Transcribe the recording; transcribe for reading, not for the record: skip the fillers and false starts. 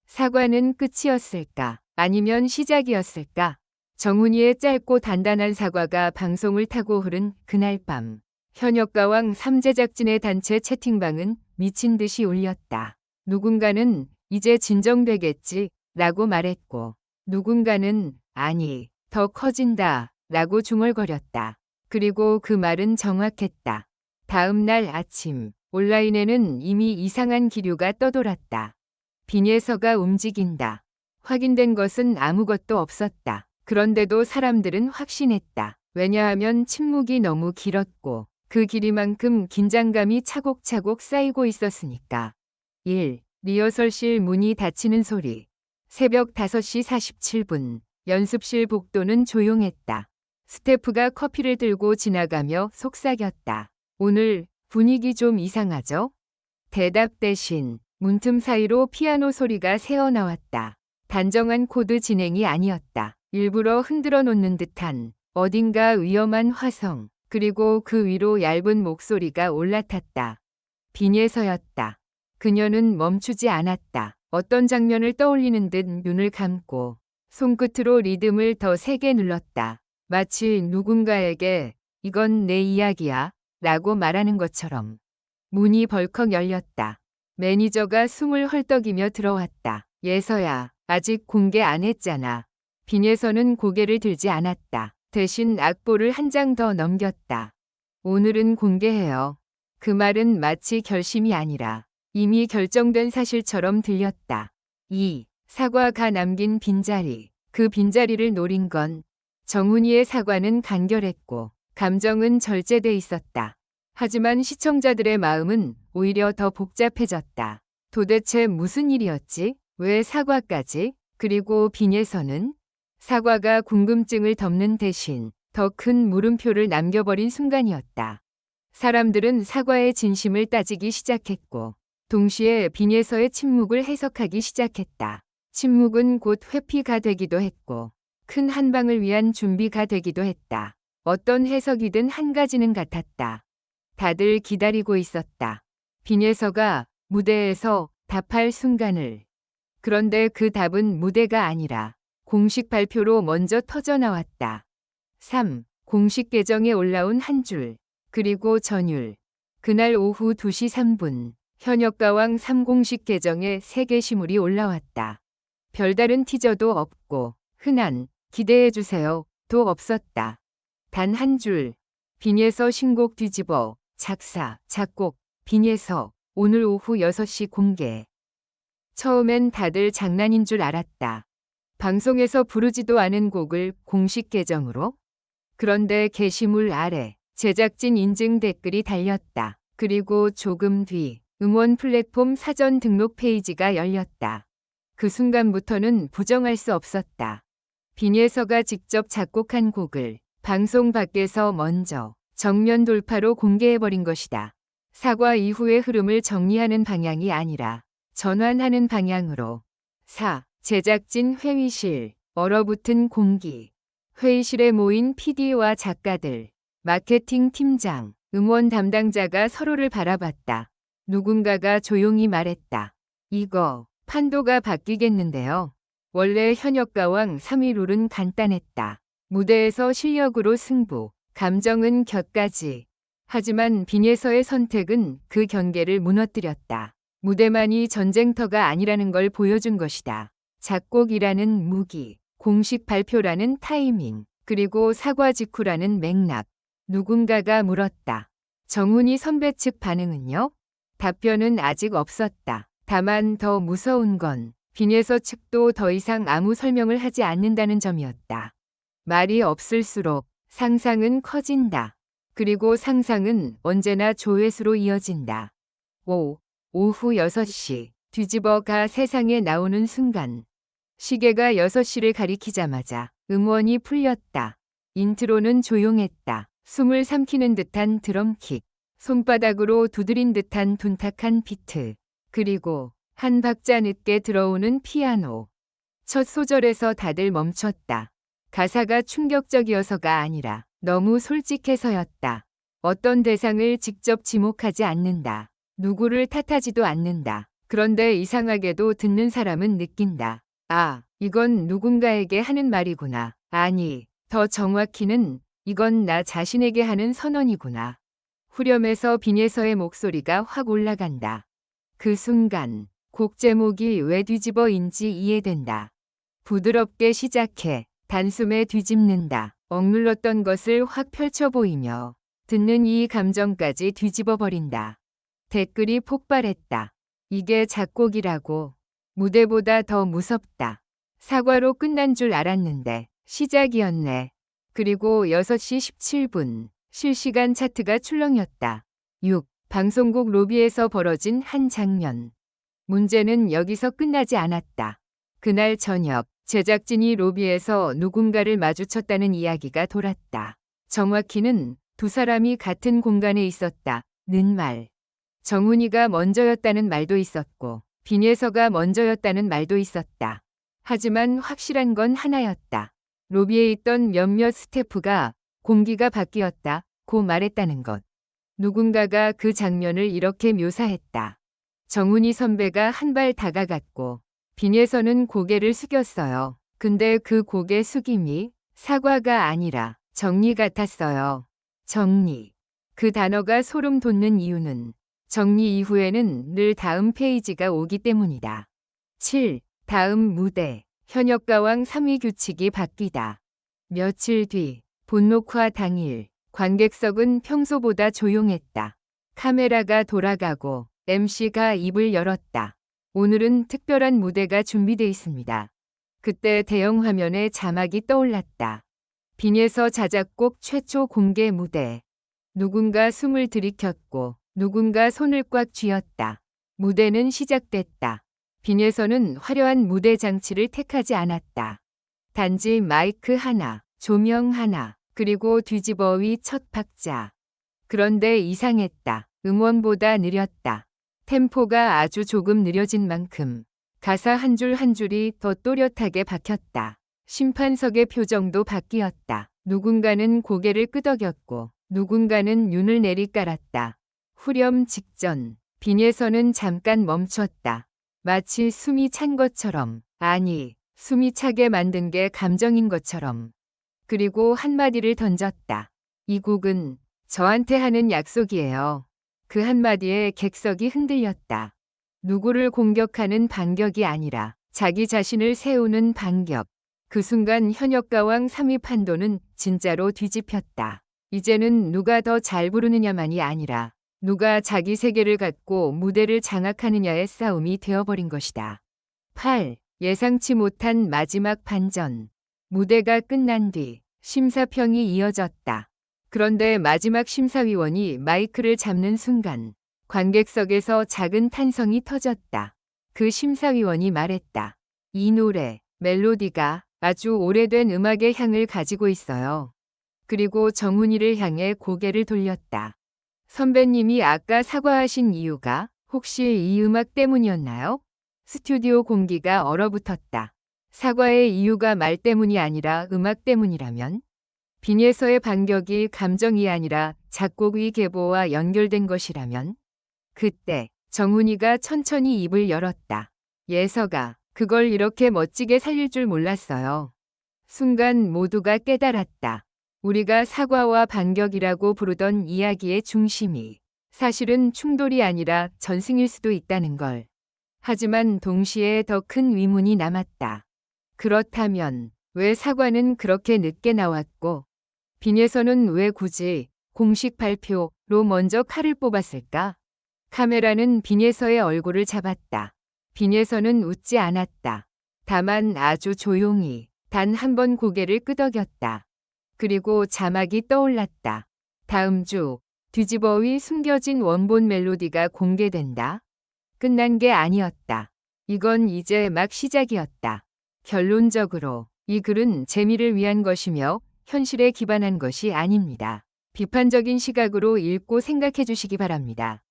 사과는 끝이었을까? 아니면 시작이었을까? 정훈이의 짧고 단단한 사과가 방송을 타고 흐른 그날 밤. 현역가왕 3제작진의 단체 채팅방은 미친 듯이 울렸다. 누군가는 이제 진정되겠지 라고 말했고, 누군가는 아니, 더 커진다 라고 중얼거렸다. 그리고 그 말은 정확했다. 다음 날 아침, 온라인에는 이미 이상한 기류가 떠돌았다. 빈예서가 움직인다. 확인된 것은 아무것도 없었다. 그런데도 사람들은 확신했다. 왜냐하면 침묵이 너무 길었고 그 길이만큼 긴장감이 차곡차곡 쌓이고 있었으니까. 1. 리허설실 문이 닫히는 소리. 새벽 5시 47분. 연습실 복도는 조용했다. 스태프가 커피를 들고 지나가며 속삭였다. 오늘 분위기 좀 이상하죠? 대답 대신 문틈 사이로 피아노 소리가 새어나왔다. 단정한 코드 진행이 아니었다. 일부러 흔들어 놓는 듯한 어딘가 위험한 화성, 그리고 그 위로 얇은 목소리가 올라탔다. 빈예서였다. 그녀는 멈추지 않았다. 어떤 장면을 떠올리는 듯 눈을 감고 손끝으로 리듬을 더 세게 눌렀다. 마치 누군가에게 이건 내 이야기야 라고 말하는 것처럼. 문이 벌컥 열렸다. 매니저가 숨을 헐떡이며 들어왔다. 예서야, 아직 공개 안 했잖아. 빈예서는 고개를 들지 않았다. 대신 악보를 한 장 더 넘겼다. 오늘은 공개해요. 그 말은 마치 결심이 아니라 이미 결정된 사실처럼 들렸다. 2. 사과가 남긴 빈자리. 그 빈자리를 노린 건 정훈이의 사과는 간결했고 감정은 절제돼 있었다. 하지만 시청자들의 마음은 오히려 더 복잡해졌다. 도대체 무슨 일이었지? 왜 사과까지? 그리고 빈예서는? 사과가 궁금증을 덮는 대신 더 큰 물음표를 남겨버린 순간이었다. 사람들은 사과의 진심을 따지기 시작했고 동시에 빈예서의 침묵을 해석하기 시작했다. 침묵은 곧 회피가 되기도 했고 큰 한방을 위한 준비가 되기도 했다. 어떤 해석이든 한 가지는 같았다. 다들 기다리고 있었다. 빈예서가 무대에서 답할 순간을. 그런데 그 답은 무대가 아니라 공식 발표로 먼저 터져나왔다. 3. 공식 계정에 올라온 한 줄. 그리고 전율. 그날 오후 2시 3분. 현역가왕 3 공식 계정에 새 게시물이 올라왔다. 별다른 티저도 없고 흔한 기대해주세요도 없었다. 단 한 줄. 빈예서 신곡 뒤집어. 작사, 작곡, 빈예서. 오늘 오후 6시 공개. 처음엔 다들 장난인 줄 알았다. 방송에서 부르지도 않은 곡을 공식 계정으로? 그런데 게시물 아래 제작진 인증 댓글이 달렸다. 그리고 조금 뒤 음원 플랫폼 사전 등록 페이지가 열렸다. 그 순간부터는 부정할 수 없었다. 빈예서가 직접 작곡한 곡을 방송 밖에서 먼저 정면 돌파로 공개해버린 것이다. 사과 이후의 흐름을 정리하는 방향이 아니라 전환하는 방향으로. 4. 제작진 회의실. 얼어붙은 공기. 회의실에 모인 PD와 작가들, 마케팅 팀장, 음원 담당자가 서로를 바라봤다. 누군가가 조용히 말했다. 이거 판도가 바뀌겠는데요. 원래 현역가왕 3위 룰은 간단했다. 무대에서 실력으로 승부, 감정은 곁가지. 하지만 빈예서의 선택은 그 경계를 무너뜨렸다. 무대만이 전쟁터가 아니라는 걸 보여준 것이다. 작곡이라는 무기, 공식 발표라는 타이밍, 그리고 사과 직후라는 맥락. 누군가가 물었다. 정훈이 선배 측 반응은요? 답변은 아직 없었다. 다만 더 무서운 건 빈예서 측도 더 이상 아무 설명을 하지 않는다는 점이었다. 말이 없을수록 상상은 커진다. 그리고 상상은 언제나 조회수로 이어진다. 5. 오후 6시. 뒤집어가 세상에 나오는 순간. 시계가 6시를 가리키자마자 음원이 풀렸다. 인트로는 조용했다. 숨을 삼키는 듯한 드럼킥. 손바닥으로 두드린 듯한 둔탁한 비트. 그리고 한 박자 늦게 들어오는 피아노. 첫 소절에서 다들 멈췄다. 가사가 충격적이어서가 아니라 너무 솔직해서였다. 어떤 대상을 직접 지목하지 않는다. 누구를 탓하지도 않는다. 그런데 이상하게도 듣는 사람은 느낀다. 아, 이건 누군가에게 하는 말이구나. 아니, 더 정확히는 이건 나 자신에게 하는 선언이구나. 후렴에서 빈에서의 목소리가 확 올라간다. 그 순간 곡 제목이 왜 뒤집어인지 이해된다. 부드럽게 시작해 단숨에 뒤집는다. 억눌렀던 것을 확 펼쳐 보이며 듣는 이 감정까지 뒤집어 버린다. 댓글이 폭발했다. 이게 작곡이라고. 무대보다 더 무섭다. 사과로 끝난 줄 알았는데 시작이었네. 그리고 6시 17분 실시간 차트가 출렁였다. 6. 방송국 로비에서 벌어진 한 장면. 문제는 여기서 끝나지 않았다. 그날 저녁 제작진이 로비에서 누군가를 마주쳤다는 이야기가 돌았다. 정확히는 두 사람이 같은 공간에 있었다는 말. 정훈이가 먼저였다는 말도 있었고 빈예서가 먼저였다는 말도 있었다. 하지만 확실한 건 하나였다. 로비에 있던 몇몇 스태프가 공기가 바뀌었다고 말했다는 것. 누군가가 그 장면을 이렇게 묘사했다. 정훈이 선배가 한 발 다가갔고 빈예서는 고개를 숙였어요. 근데 그 고개 숙임이 사과가 아니라 정리 같았어요. 정리. 그 단어가 소름 돋는 이유는 정리 이후에는 늘 다음 페이지가 오기 때문이다. 7. 다음 무대. 현역가왕 3위 규칙이 바뀌다. 며칠 뒤 본녹화 당일 관객석은 평소보다 조용했다. 카메라가 돌아가고 MC가 입을 열었다. 오늘은 특별한 무대가 준비돼 있습니다. 그때 대형 화면에 자막이 떠올랐다. 빈에서 자작곡 최초 공개 무대. 누군가 숨을 들이켰고 누군가 손을 꽉 쥐었다. 무대는 시작됐다. 빈에서는 화려한 무대 장치를 택하지 않았다. 단지 마이크 하나, 조명 하나, 그리고 뒤집어위 첫 박자. 그런데 이상했다. 음원보다 느렸다. 템포가 아주 조금 느려진 만큼 가사 한 줄 한 줄이 더 또렷하게 박혔다. 심판석의 표정도 바뀌었다. 누군가는 고개를 끄덕였고 누군가는 눈을 내리깔았다. 후렴 직전 빈에서는 잠깐 멈췄다. 마치 숨이 찬 것처럼, 아니, 숨이 차게 만든 게 감정인 것처럼. 그리고 한마디를 던졌다. 이 곡은 저한테 하는 약속이에요. 그 한마디에 객석이 흔들렸다. 누구를 공격하는 반격이 아니라 자기 자신을 세우는 반격. 그 순간 현역가왕 3위 판도는 진짜로 뒤집혔다. 이제는 누가 더 잘 부르느냐만이 아니라 누가 자기 세계를 갖고 무대를 장악하느냐의 싸움이 되어버린 것이다. 8. 예상치 못한 마지막 반전. 무대가 끝난 뒤 심사평이 이어졌다. 그런데 마지막 심사위원이 마이크를 잡는 순간 관객석에서 작은 탄성이 터졌다. 그 심사위원이 말했다. 이 노래, 멜로디가 아주 오래된 음악의 향을 가지고 있어요. 그리고 정훈이를 향해 고개를 돌렸다. 선배님이 아까 사과하신 이유가 혹시 이 음악 때문이었나요? 스튜디오 공기가 얼어붙었다. 사과의 이유가 말 때문이 아니라 음악 때문이라면? 빈에서의 반격이 감정이 아니라 작곡의 계보와 연결된 것이라면? 그때 정훈이가 천천히 입을 열었다. 예서가 그걸 이렇게 멋지게 살릴 줄 몰랐어요. 순간 모두가 깨달았다. 우리가 사과와 반격이라고 부르던 이야기의 중심이 사실은 충돌이 아니라 전승일 수도 있다는 걸. 하지만 동시에 더 큰 의문이 남았다. 그렇다면 왜 사과는 그렇게 늦게 나왔고 빈에서는 왜 굳이 공식 발표로 먼저 칼을 뽑았을까? 카메라는 빈에서의 얼굴을 잡았다. 빈에서는 웃지 않았다. 다만 아주 조용히 단 한 번 고개를 끄덕였다. 그리고 자막이 떠올랐다. 다음 주 뒤집어위 숨겨진 원본 멜로디가 공개된다. 끝난 게 아니었다. 이건 이제 막 시작이었다. 결론적으로 이 글은 재미를 위한 것이며 현실에 기반한 것이 아닙니다. 비판적인 시각으로 읽고 생각해 주시기 바랍니다.